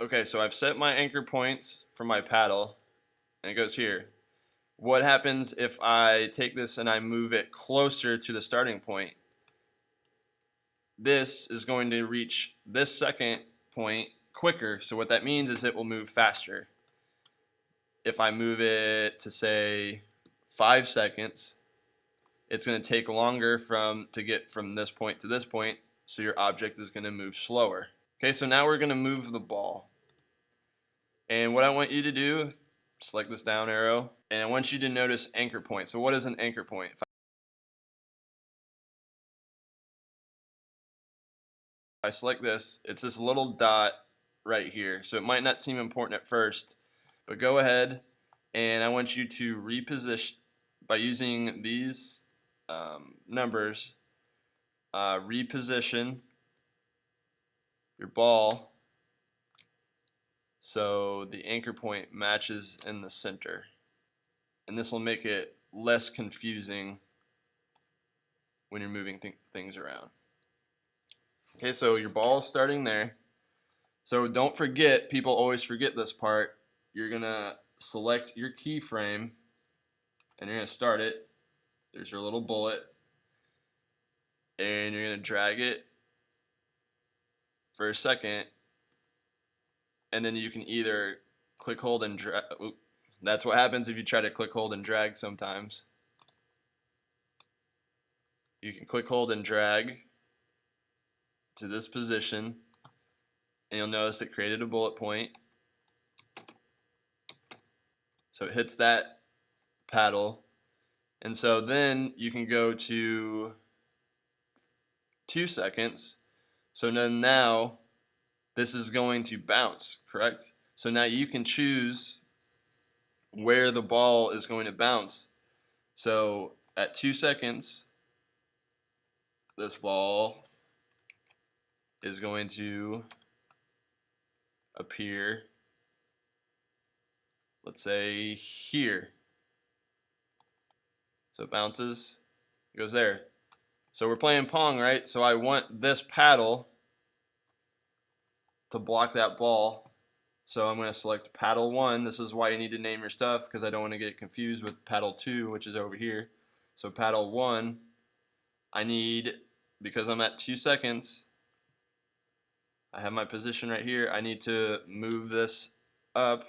Okay, so I've set my anchor points for my paddle, and it goes here. What happens if I take this and I move it closer to the starting point? This is going to reach this second point quicker, so what that means is it will move faster. If I move it to say 5 seconds, it's going to take longer to get from this point to this point, so your object is going to move slower. Okay, so now we're going to move the ball. And what I want you to do is select this down arrow, and I want you to notice anchor point. So what is an anchor point? If I select this, it's this little dot right here. So it might not seem important at first, but go ahead and I want you to reposition by using these numbers. Reposition your ball so the anchor point matches in the center, and this will make it less confusing when you're moving things around. Okay, so your ball is starting there. So don't forget, people always forget this part. You're gonna select your keyframe and you're gonna start it. There's your little bullet, and you're gonna drag it for a second, and then you can either click, hold, and drag. That's what happens if you try to click, hold, and drag sometimes. You can click, hold, and drag to this position, and you'll notice it created a bullet point. So it hits that paddle, and so then you can go to 2 seconds. So then now this is going to bounce, correct? So now you can choose where the ball is going to bounce. So at 2 seconds, this ball is going to appear, let's say here. So it bounces, it goes there. So we're playing Pong, right? So I want this paddle to block that ball. So I'm going to select paddle 1. This is why you need to name your stuff, because I don't want to get confused with paddle 2, which is over here. So paddle 1, I need, because I'm at 2 seconds, I have my position right here. I need to move this up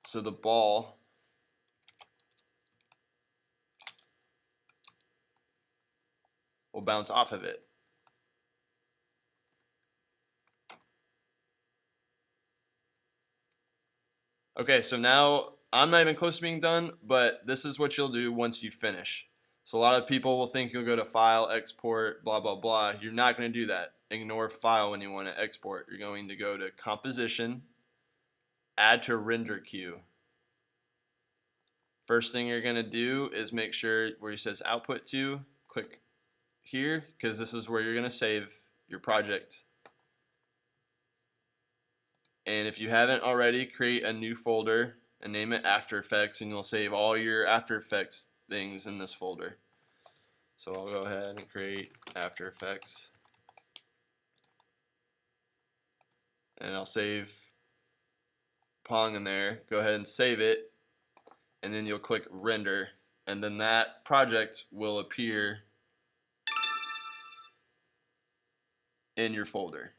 so the ball will bounce off of it. Okay, so now I'm not even close to being done, but this is what you'll do once you finish. So a lot of people will think you'll go to File, Export, blah, blah, blah. You're not going to do that. Ignore File when you want to export. You're going to go to Composition, Add to Render Queue. First thing you're going to do is make sure where it says Output to, click here, because this is where you're going to save your project. And if you haven't already, create a new folder and name it After Effects, and you'll save all your After Effects things in this folder. So I'll go ahead and create After Effects, and I'll save Pong in there. Go ahead and save it, and then you'll click Render, and then that project will appear in your folder.